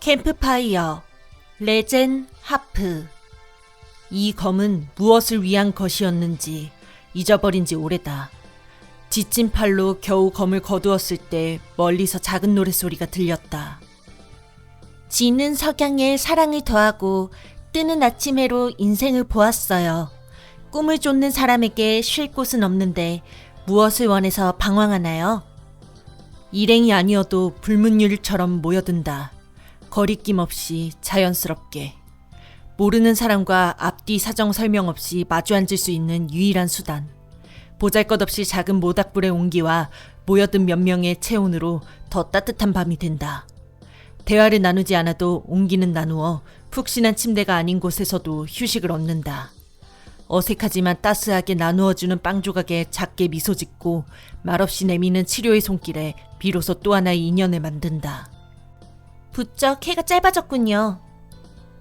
캠프파이어, 레젠 하프. 이 검은 무엇을 위한 것이었는지 잊어버린 지 오래다. 지친 팔로 겨우 검을 거두었을 때 멀리서 작은 노랫소리가 들렸다. 지는 석양에 사랑을 더하고 뜨는 아침해로 인생을 보았어요. 꿈을 쫓는 사람에게 쉴 곳은 없는데 무엇을 원해서 방황하나요? 일행이 아니어도 불문율처럼 모여든다. 거리낌 없이 자연스럽게. 모르는 사람과 앞뒤 사정 설명 없이 마주 앉을 수 있는 유일한 수단. 보잘것없이 작은 모닥불의 온기와 모여든 몇 명의 체온으로 더 따뜻한 밤이 된다. 대화를 나누지 않아도 온기는 나누어 푹신한 침대가 아닌 곳에서도 휴식을 얻는다. 어색하지만 따스하게 나누어주는 빵 조각에 작게 미소 짓고 말없이 내미는 치료의 손길에 비로소 또 하나의 인연을 만든다. 부쩍 해가 짧아졌군요.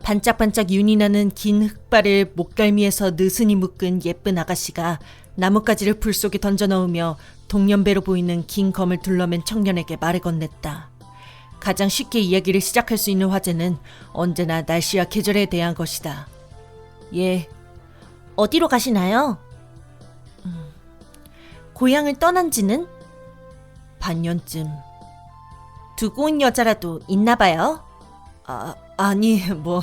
반짝반짝 윤이 나는 긴 흑발을 목덜미에서 느슨히 묶은 예쁜 아가씨가 나뭇가지를 불 속에 던져 넣으며 동년배로 보이는 긴 검을 둘러맨 청년에게 말을 건넸다. 가장 쉽게 이야기를 시작할 수 있는 화제는 언제나 날씨와 계절에 대한 것이다. 예. 어디로 가시나요? 고향을 떠난 지는? 반년쯤. 두고 온 여자라도 있나 봐요? 아니 뭐.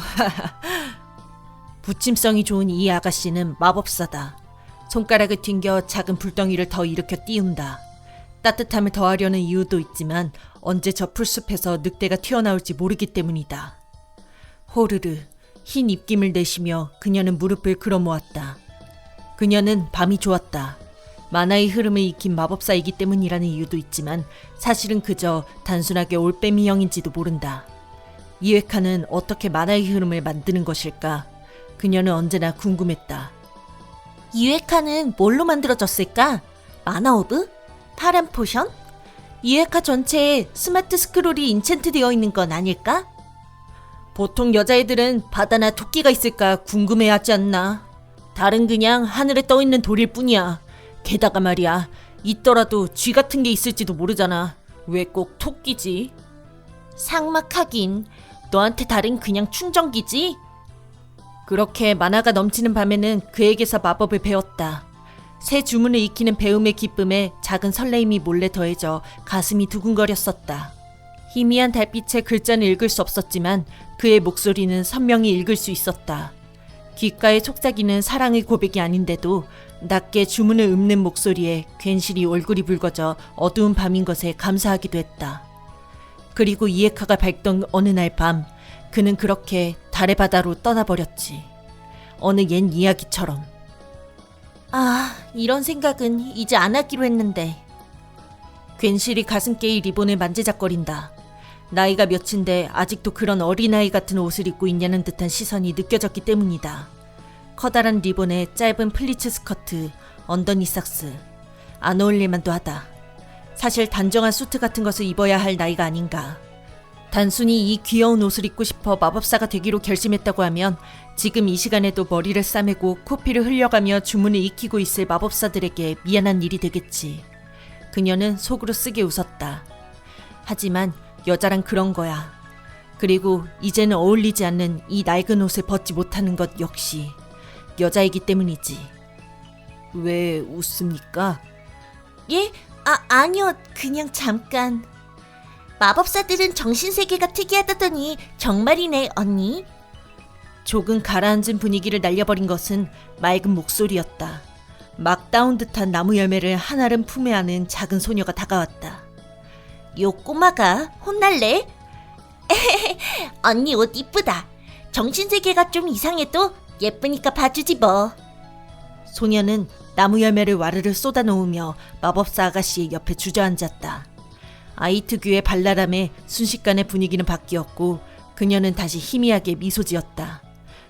부침성이 좋은 이 아가씨는 마법사다. 손가락을 튕겨 작은 불덩이를 더 일으켜 띄운다. 따뜻함을 더하려는 이유도 있지만 언제 저 풀숲에서 늑대가 튀어나올지 모르기 때문이다. 호르르 흰 입김을 내쉬며 그녀는 무릎을 끌어모았다. 그녀는 밤이 좋았다. 만화의 흐름을 익힌 마법사이기 때문이라는 이유도 있지만 사실은 그저 단순하게 올빼미형인지도 모른다. 이에카는 어떻게 만화의 흐름을 만드는 것일까? 그녀는 언제나 궁금했다. 이에카는 뭘로 만들어졌을까? 마나오브? 파란 포션? 이에카 전체에 스마트 스크롤이 인챈트 되어 있는 건 아닐까? 보통 여자애들은 바다나 토끼가 있을까 궁금해하지 않나? 달은 그냥 하늘에 떠있는 돌일 뿐이야. 게다가 말이야, 있더라도 쥐 같은 게 있을지도 모르잖아. 왜 꼭 토끼지? 삭막하긴. 너한테 달은 그냥 충전기지? 그렇게 만화가 넘치는 밤에는 그에게서 마법을 배웠다. 새 주문을 익히는 배움의 기쁨에 작은 설레임이 몰래 더해져 가슴이 두근거렸었다. 희미한 달빛에 글자는 읽을 수 없었지만 그의 목소리는 선명히 읽을 수 있었다. 귓가에 속삭이는 사랑의 고백이 아닌데도 낮게 주문을 읊는 목소리에 괜시리 얼굴이 붉어져 어두운 밤인 것에 감사하기도 했다. 그리고 이에카가 밝던 어느 날 밤, 그는 그렇게 달의 바다로 떠나버렸지. 어느 옛 이야기처럼. 이런 생각은 이제 안 하기로 했는데. 괜시리 가슴께의 리본을 만지작거린다. 나이가 몇인데 아직도 그런 어린아이 같은 옷을 입고 있냐는 듯한 시선이 느껴졌기 때문이다. 커다란 리본에 짧은 플리츠 스커트, 언더니삭스. 안 어울릴만도 하다. 사실 단정한 수트 같은 것을 입어야 할 나이가 아닌가. 단순히 이 귀여운 옷을 입고 싶어 마법사가 되기로 결심했다고 하면 지금 이 시간에도 머리를 싸매고 코피를 흘려가며 주문을 익히고 있을 마법사들에게 미안한 일이 되겠지. 그녀는 속으로 쓰게 웃었다. 하지만 여자란 그런 거야. 그리고 이제는 어울리지 않는 이 낡은 옷을 벗지 못하는 것 역시 여자이기 때문이지. 왜 웃습니까? 예? 아니요. 그냥 잠깐. 마법사들은 정신세계가 특이하다더니 정말이네, 언니. 조금 가라앉은 분위기를 날려버린 것은 맑은 목소리였다. 막 따온 듯한 나무 열매를 한알은 품에 안은 작은 소녀가 다가왔다. 요 꼬마가 혼날래? 언니 옷 이쁘다. 정신세계가 좀 이상해도 예쁘니까 봐주지 뭐. 소녀는 나무 열매를 와르르 쏟아놓으며 마법사 아가씨의 옆에 주저앉았다. 아이 특유의 발랄함에 순식간에 분위기는 바뀌었고 그녀는 다시 희미하게 미소 지었다.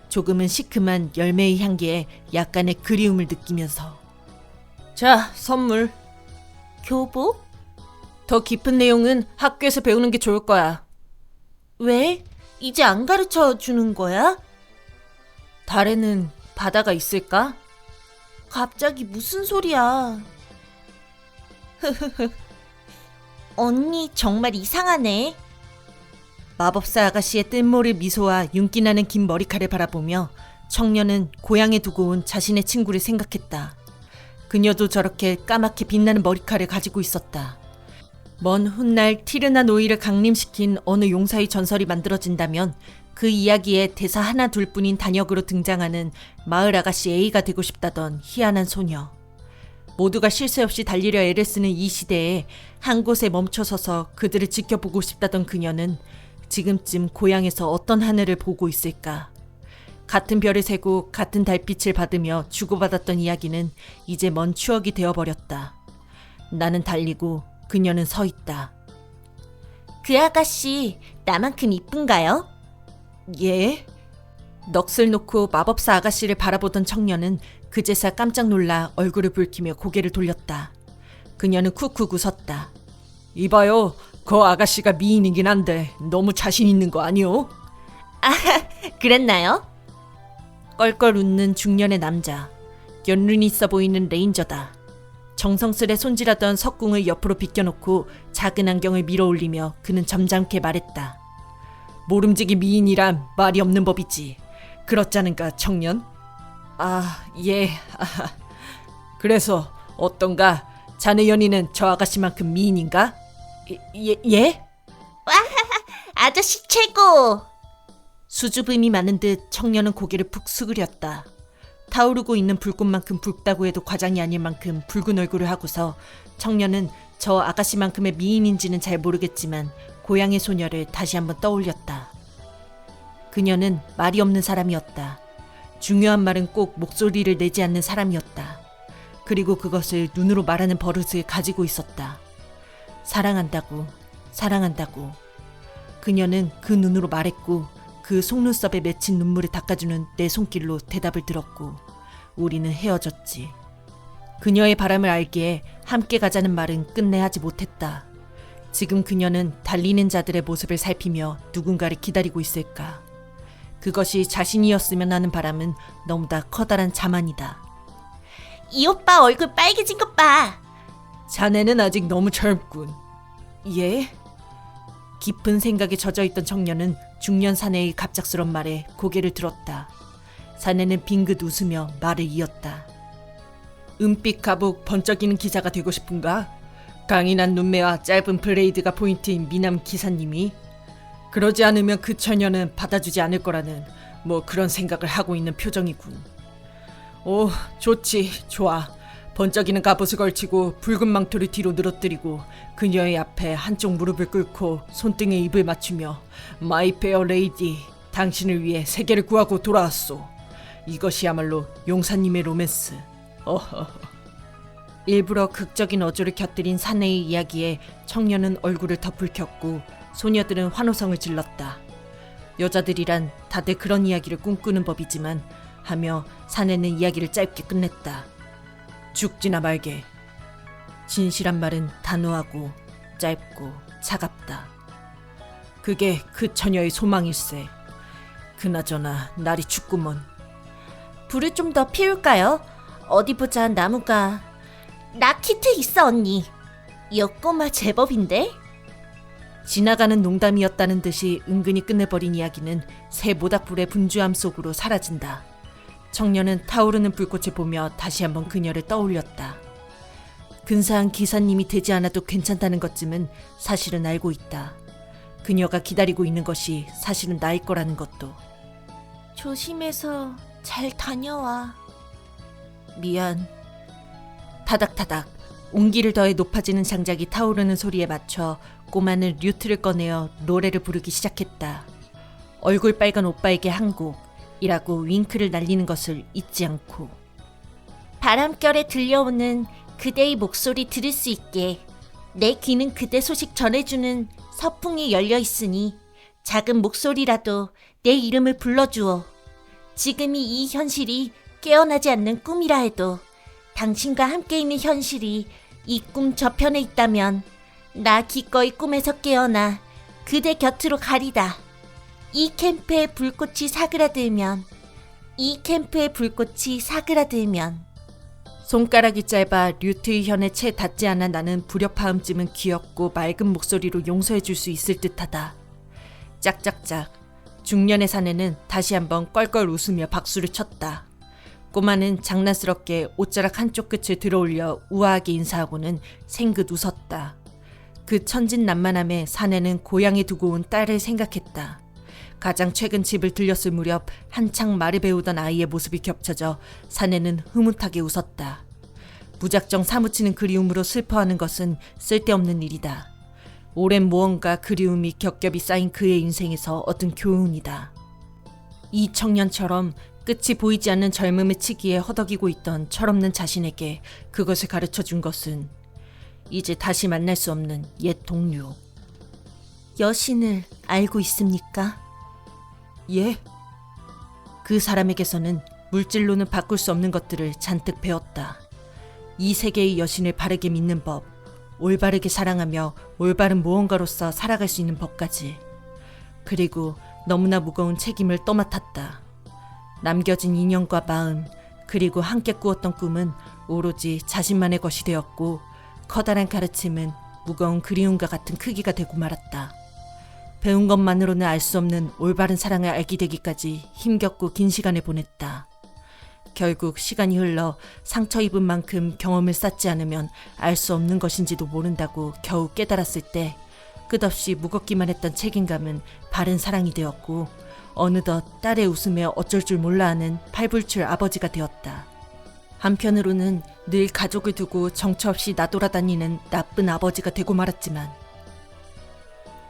조금은 시큼한 열매의 향기에 약간의 그리움을 느끼면서. 자, 선물. 교복? 더 깊은 내용은 학교에서 배우는 게 좋을 거야. 왜? 이제 안 가르쳐 주는 거야? 달에는 바다가 있을까? 갑자기 무슨 소리야. 언니 정말 이상하네. 마법사 아가씨의 뜬모를 미소와 윤기나는 긴 머리칼을 바라보며 청년은 고향에 두고 온 자신의 친구를 생각했다. 그녀도 저렇게 까맣게 빛나는 머리칼을 가지고 있었다. 먼 훗날 티르나 노이를 강림시킨 어느 용사의 전설이 만들어진다면 그 이야기에 대사 하나 둘뿐인 단역으로 등장하는 마을 아가씨 A가 되고 싶다던 희한한 소녀. 모두가 쉴 새 없이 달리려 애를 쓰는 이 시대에 한 곳에 멈춰서서 그들을 지켜보고 싶다던 그녀는 지금쯤 고향에서 어떤 하늘을 보고 있을까? 같은 별을 세고 같은 달빛을 받으며 주고받았던 이야기는 이제 먼 추억이 되어버렸다. 나는 달리고 그녀는 서 있다. 그 아가씨 나만큼 이쁜가요? 예? 넋을 놓고 마법사 아가씨를 바라보던 청년은 그제서 깜짝 놀라 얼굴을 붉히며 고개를 돌렸다. 그녀는 쿡쿡 웃었다. 이봐요, 그 아가씨가 미인이긴 한데 너무 자신 있는 거 아니오? 아, 그랬나요? 껄껄 웃는 중년의 남자. 연륜이 있어 보이는 레인저다. 정성스레 손질하던 석궁을 옆으로 비껴놓고 작은 안경을 밀어올리며 그는 점잖게 말했다. 모름지기 미인이란 말이 없는 법이지. 그렇잖은가, 청년? 아, 예. 그래서 어떤가? 자네 연인은 저 아가씨만큼 미인인가? 예? 아저씨 최고! 수줍음이 많은 듯 청년은 고개를 푹 수그렸다. 타오르고 있는 불꽃만큼 붉다고 해도 과장이 아닐 만큼 붉은 얼굴을 하고서 청년은 저 아가씨만큼의 미인인지는 잘 모르겠지만 고향의 소녀를 다시 한번 떠올렸다. 그녀는 말이 없는 사람이었다. 중요한 말은 꼭 목소리를 내지 않는 사람이었다. 그리고 그것을 눈으로 말하는 버릇을 가지고 있었다. 사랑한다고, 사랑한다고. 그녀는 그 눈으로 말했고 그 속눈썹에 맺힌 눈물을 닦아주는 내 손길로 대답을 들었고 우리는 헤어졌지. 그녀의 바람을 알기에 함께 가자는 말은 끝내 하지 못했다. 지금 그녀는 달리는 자들의 모습을 살피며 누군가를 기다리고 있을까. 그것이 자신이었으면 하는 바람은 너무나 커다란 자만이다. 이 오빠 얼굴 빨개진 것 봐. 자네는 아직 너무 젊군. 예? 깊은 생각에 젖어있던 청년은 중년 사내의 갑작스런 말에 고개를 들었다. 사내는 빙긋 웃으며 말을 이었다. 은빛 가복 번쩍이는 기사가 되고 싶은가? 강인한 눈매와 짧은 브레이드가 포인트인 미남 기사님이? 그러지 않으면 그 처녀는 받아주지 않을 거라는 뭐 그런 생각을 하고 있는 표정이군. 오, 좋지, 좋아. 번쩍이는 갑옷을 걸치고 붉은 망토를 뒤로 늘어뜨리고 그녀의 앞에 한쪽 무릎을 꿇고 손등에 입을 맞추며 마이 페어 레이디, 당신을 위해 세계를 구하고 돌아왔소. 이것이야말로 용사님의 로맨스. 어허. 일부러 극적인 어조를 곁들인 사내의 이야기에 청년은 얼굴을 더 붉혔고 소녀들은 환호성을 질렀다. 여자들이란 다들 그런 이야기를 꿈꾸는 법이지만 하며 사내는 이야기를 짧게 끝냈다. 죽지나 말게. 진실한 말은 단호하고 짧고 차갑다. 그게 그 처녀의 소망일세. 그나저나 날이 춥구먼. 불을 좀 더 피울까요? 어디 보자. 나무가. 나 키트 있어 언니. 이 꼬마 제법인데? 지나가는 농담이었다는 듯이 은근히 끝내버린 이야기는 새 모닥불의 분주함 속으로 사라진다. 청년은 타오르는 불꽃을 보며 다시 한번 그녀를 떠올렸다. 근사한 기사님이 되지 않아도 괜찮다는 것쯤은 사실은 알고 있다. 그녀가 기다리고 있는 것이 사실은 나일 거라는 것도. 조심해서 잘 다녀와. 미안. 타닥타닥 온기를 더해 높아지는 장작이 타오르는 소리에 맞춰 꼬마는 류트를 꺼내어 노래를 부르기 시작했다. 얼굴 빨간 오빠에게 한 곡이라고 윙크를 날리는 것을 잊지 않고. 바람결에 들려오는 그대의 목소리 들을 수 있게 내 귀는 그대 소식 전해주는 서풍이 열려있으니 작은 목소리라도 내 이름을 불러주어. 지금이 이 현실이 깨어나지 않는 꿈이라 해도 당신과 함께 있는 현실이 이 꿈 저편에 있다면 나 기꺼이 꿈에서 깨어나 그대 곁으로 가리다. 이 캠프의 불꽃이 사그라들면 손가락이 짧아 류트의 현에 채 닿지 않아 나는 불협화음쯤은 귀엽고 맑은 목소리로 용서해 줄 수 있을 듯하다. 짝짝짝. 중년의 사내는 다시 한번 껄껄 웃으며 박수를 쳤다. 꼬마는 장난스럽게 옷자락 한쪽 끝을 들어올려 우아하게 인사하고는 생긋 웃었다. 그 천진난만함에 사내는 고향에 두고 온 딸을 생각했다. 가장 최근 집을 들렸을 무렵 한창 말을 배우던 아이의 모습이 겹쳐져 사내는 흐뭇하게 웃었다. 무작정 사무치는 그리움으로 슬퍼하는 것은 쓸데없는 일이다. 오랜 무언가 그리움이 겹겹이 쌓인 그의 인생에서 얻은 교훈이다. 이 청년처럼 끝이 보이지 않는 젊음의 치기에 허덕이고 있던 철없는 자신에게 그것을 가르쳐준 것은 이제 다시 만날 수 없는 옛 동료. 여신을 알고 있습니까? 예? 그 사람에게서는 물질로는 바꿀 수 없는 것들을 잔뜩 배웠다. 이 세계의 여신을 바르게 믿는 법, 올바르게 사랑하며 올바른 무언가로서 살아갈 수 있는 법까지. 그리고 너무나 무거운 책임을 떠맡았다. 남겨진 인연과 마음, 그리고 함께 꾸었던 꿈은 오로지 자신만의 것이 되었고 커다란 가르침은 무거운 그리움과 같은 크기가 되고 말았다. 배운 것만으로는 알 수 없는 올바른 사랑을 알게 되기까지 힘겹고 긴 시간을 보냈다. 결국 시간이 흘러 상처 입은 만큼 경험을 쌓지 않으면 알 수 없는 것인지도 모른다고 겨우 깨달았을 때 끝없이 무겁기만 했던 책임감은 바른 사랑이 되었고 어느덧 딸의 웃음에 어쩔 줄 몰라 하는 팔불출 아버지가 되었다. 한편으로는 늘 가족을 두고 정처 없이 나돌아다니는 나쁜 아버지가 되고 말았지만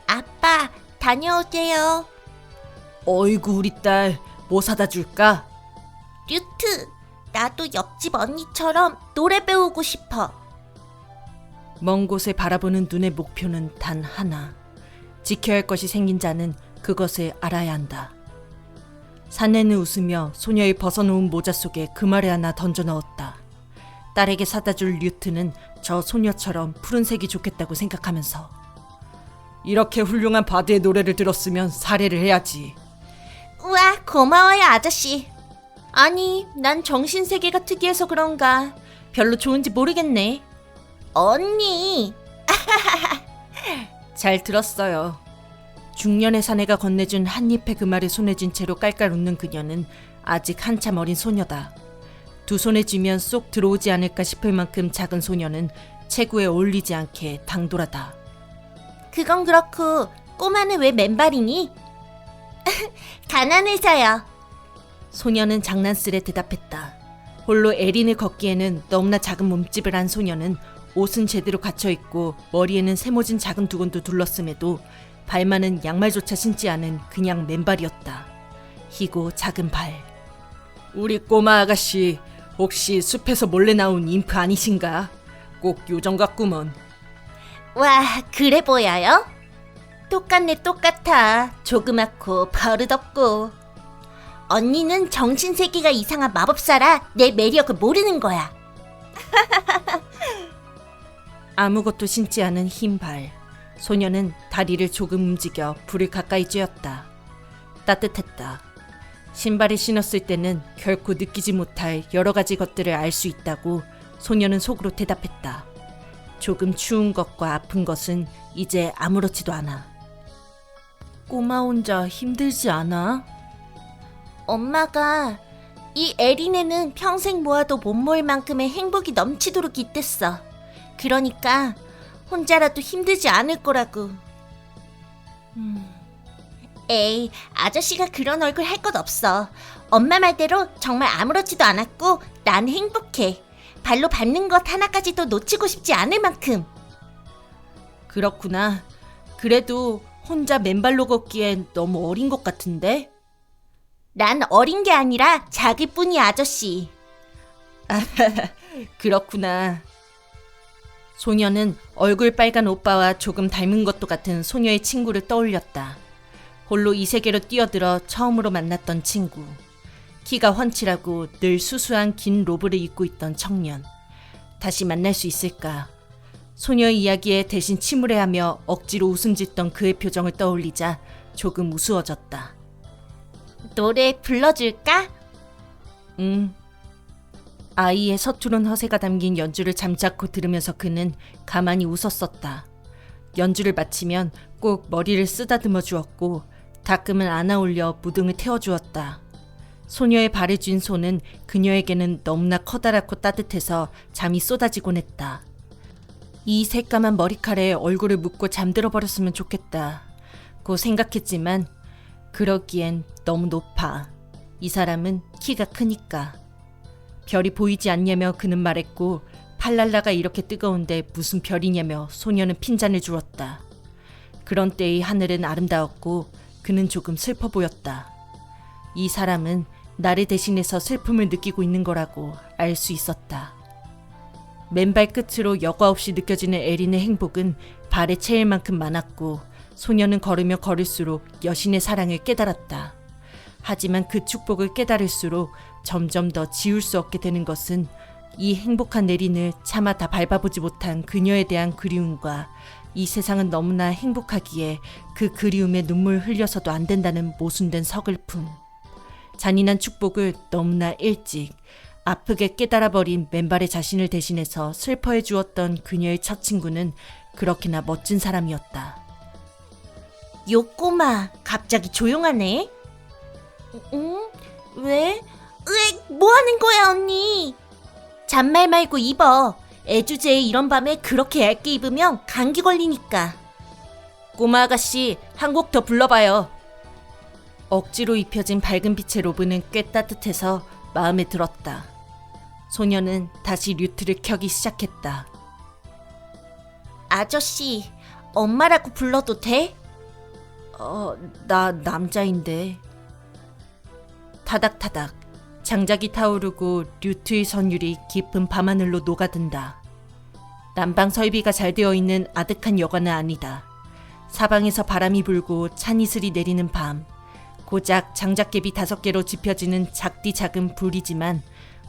아빠, 다녀오세요. 어이구 우리 딸 뭐 사다 줄까? 류트, 나도 옆집 언니처럼 노래 배우고 싶어. 먼 곳을 바라보는 눈의 목표는 단 하나. 지켜야 할 것이 생긴 자는 그것을 알아야 한다. 사내는 웃으며 소녀의 벗어놓은 모자 속에 그 말을 하나 던져 넣었다. 딸에게 사다 줄 류트는 저 소녀처럼 푸른색이 좋겠다고 생각하면서 이렇게 훌륭한 바드의 노래를 들었으면 사례를 해야지. 우와, 고마워요, 아저씨. 아니, 난 정신세계가 특이해서 그런가 별로 좋은지 모르겠네. 언니! 잘 들었어요. 중년의 사내가 건네준 한 잎의 그 말을 손에 쥔 채로 깔깔 웃는 그녀는 아직 한참 어린 소녀다. 두 손에 쥐면 쏙 들어오지 않을까 싶을 만큼 작은 소녀는 체구에 어울리지 않게 당돌하다. 그건 그렇고 꼬마는 왜 맨발이니? 가난해서요. 소녀는 장난스레 대답했다. 홀로 에린을 걷기에는 너무나 작은 몸집을 한 소녀는 옷은 제대로 갇혀있고 머리에는 세모진 작은 두건도 둘렀음에도 발만은 양말조차 신지 않은 그냥 맨발이었다. 희고 작은 발. 우리 꼬마 아가씨 혹시 숲에서 몰래 나온 인프 아니신가? 꼭 요정 같구먼. 와, 그래 보여요? 똑같네, 똑같아. 조그맣고 버릇없고. 언니는 정신세계가 이상한 마법사라 내 매력을 모르는 거야. 아무것도 신지 않은 흰 발. 소녀는 다리를 조금 움직여 불을 가까이 쬐었다. 따뜻했다. 신발을 신었을 때는 결코 느끼지 못할 여러 가지 것들을 알 수 있다고 소녀는 속으로 대답했다. 조금 추운 것과 아픈 것은 이제 아무렇지도 않아. 꼬마 혼자 힘들지 않아? 엄마가 이 에린에는 평생 모아도 못 모을 만큼의 행복이 넘치도록 있댔어. 그러니까 혼자라도 힘들지 않을 거라고. 에이, 아저씨가 그런 얼굴 할 것 없어. 엄마 말대로 정말 아무렇지도 않았고 난 행복해. 발로 밟는 것 하나까지도 놓치고 싶지 않을 만큼. 그렇구나. 그래도 혼자 맨발로 걷기엔 너무 어린 것 같은데? 난 어린 게 아니라 작을 뿐이야, 아저씨. 그렇구나. 소녀는 얼굴 빨간 오빠와 조금 닮은 것도 같은 소녀의 친구를 떠올렸다. 홀로 이 세계로 뛰어들어 처음으로 만났던 친구. 키가 훤칠하고 늘 수수한 긴 로브를 입고 있던 청년. 다시 만날 수 있을까? 소녀의 이야기에 대신 침울해하며 억지로 웃음 짓던 그의 표정을 떠올리자 조금 우스워졌다. 노래 불러줄까? 아이의 서투른 허세가 담긴 연주를 잠자코 들으면서 그는 가만히 웃었었다. 연주를 마치면 꼭 머리를 쓰다듬어 주었고 다금을 안아올려 무등을 태워주었다. 소녀의 발을 쥔 손은 그녀에게는 너무나 커다랗고 따뜻해서 잠이 쏟아지곤 했다. 이 새까만 머리칼에 얼굴을 묻고 잠들어 버렸으면 좋겠다 고 생각했지만 그러기엔 너무 높아. 이 사람은 키가 크니까. 별이 보이지 않냐며 그는 말했고 팔랄라가 이렇게 뜨거운데 무슨 별이냐며 소녀는 핀잔을 주었다. 그런 때의 하늘은 아름다웠고 그는 조금 슬퍼 보였다. 이 사람은 나를 대신해서 슬픔을 느끼고 있는 거라고 알 수 있었다. 맨발 끝으로 여과 없이 느껴지는 에린의 행복은 발에 채일 만큼 많았고 소녀는 걸으며 걸을수록 여신의 사랑을 깨달았다. 하지만 그 축복을 깨달을수록 점점 더 지울 수 없게 되는 것은 이 행복한 에린을 차마 다 밟아보지 못한 그녀에 대한 그리움과 이 세상은 너무나 행복하기에 그 그리움에 눈물 흘려서도 안 된다는 모순된 서글픔. 잔인한 축복을 너무나 일찍 아프게 깨달아버린 맨발의 자신을 대신해서 슬퍼해 주었던 그녀의 첫 친구는 그렇게나 멋진 사람이었다. 요 꼬마 갑자기 조용하네. 응? 왜? 뭐 하는 거야 언니? 잔말 말고 입어. 애주제에 이런 밤에 그렇게 얇게 입으면 감기 걸리니까. 꼬마 아가씨, 한 곡 더 불러봐요. 억지로 입혀진 밝은 빛의 로브는 꽤 따뜻해서 마음에 들었다. 소녀는 다시 류트를 켜기 시작했다. 아저씨, 엄마라고 불러도 돼? 나 남자인데. 타닥타닥 장작이 타오르고 류트의 선율이 깊은 밤하늘로 녹아든다. 난방 설비가 잘 되어 있는 아득한 여관은 아니다. 사방에서 바람이 불고 찬 이슬이 내리는 밤. 고작 장작개비 5개로 지펴지는 작디 작은 불이지만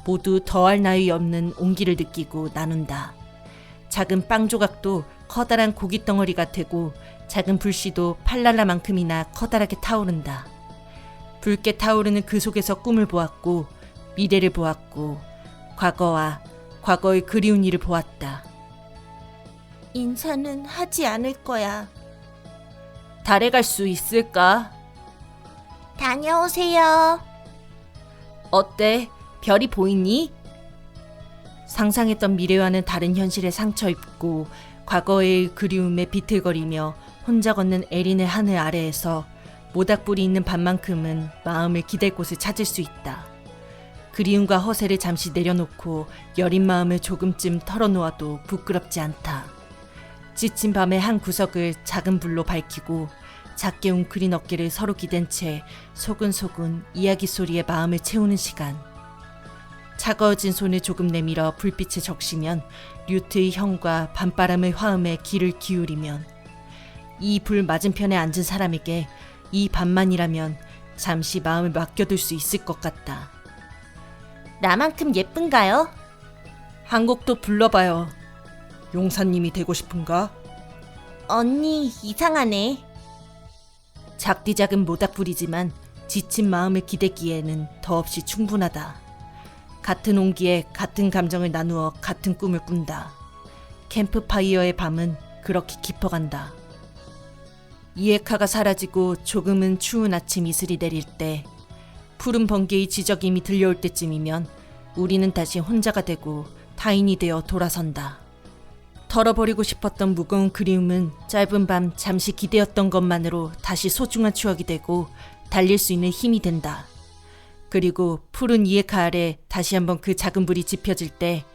모두 더할 나위 없는 온기를 느끼고 나눈다. 작은 빵 조각도 커다란 고기 덩어리가 되고 작은 불씨도 팔랄라만큼이나 커다랗게 타오른다. 붉게 타오르는 그 속에서 꿈을 보았고 미래를 보았고 과거와 과거의 그리운 일을 보았다. 인사는 하지 않을 거야. 달에 갈 수 있을까? 다녀오세요. 어때? 별이 보이니? 상상했던 미래와는 다른 현실에 상처 입고 과거의 그리움에 비틀거리며 혼자 걷는 에린의 하늘 아래에서 모닥불이 있는 밤만큼은 마음을 기댈 곳을 찾을 수 있다. 그리움과 허세를 잠시 내려놓고 여린 마음을 조금쯤 털어놓아도 부끄럽지 않다. 지친 밤의 한 구석을 작은 불로 밝히고 작게 웅크린 어깨를 서로 기댄 채 소근소근 이야기 소리에 마음을 채우는 시간. 차가워진 손을 조금 내밀어 불빛에 적시면 류트의 형과 밤바람의 화음에 귀를 기울이면 이 불 맞은편에 앉은 사람에게 이 밤만이라면 잠시 마음을 맡겨둘 수 있을 것 같다. 나만큼 예쁜가요? 한 곡 또 불러봐요. 용사님이 되고 싶은가? 언니 이상하네. 작디 작은 모닥불이지만 지친 마음을 기대기에는 더없이 충분하다. 같은 온기에 같은 감정을 나누어 같은 꿈을 꾼다. 캠프파이어의 밤은 그렇게 깊어간다. 이에카가 사라지고 조금은 추운 아침 이슬이 내릴 때, 푸른 번개의 지저김이 들려올 때쯤이면 우리는 다시 혼자가 되고 타인이 되어 돌아선다. 털어버리고 싶었던 무거운 그리움은 짧은 밤 잠시 기대었던 것만으로 다시 소중한 추억이 되고 달릴 수 있는 힘이 된다. 그리고 푸른 이에카 아래 다시 한번 그 작은 불이 지펴질 때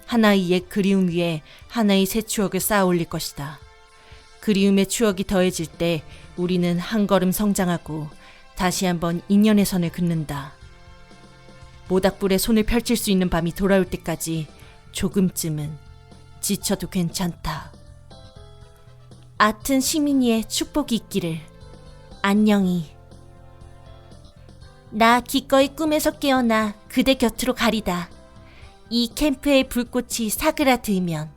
하나의 옛 그리움 위에 하나의 새 추억을 쌓아 올릴 것이다. 그리움의 추억이 더해질 때 우리는 한 걸음 성장하고 다시 한번 인연의 선을 긋는다. 모닥불에 손을 펼칠 수 있는 밤이 돌아올 때까지 조금쯤은 지쳐도 괜찮다. 아튼 시민이의 축복이 있기를. 안녕히. 나 기꺼이 꿈에서 깨어나 그대 곁으로 가리다. 이 캠프의 불꽃이 사그라들면.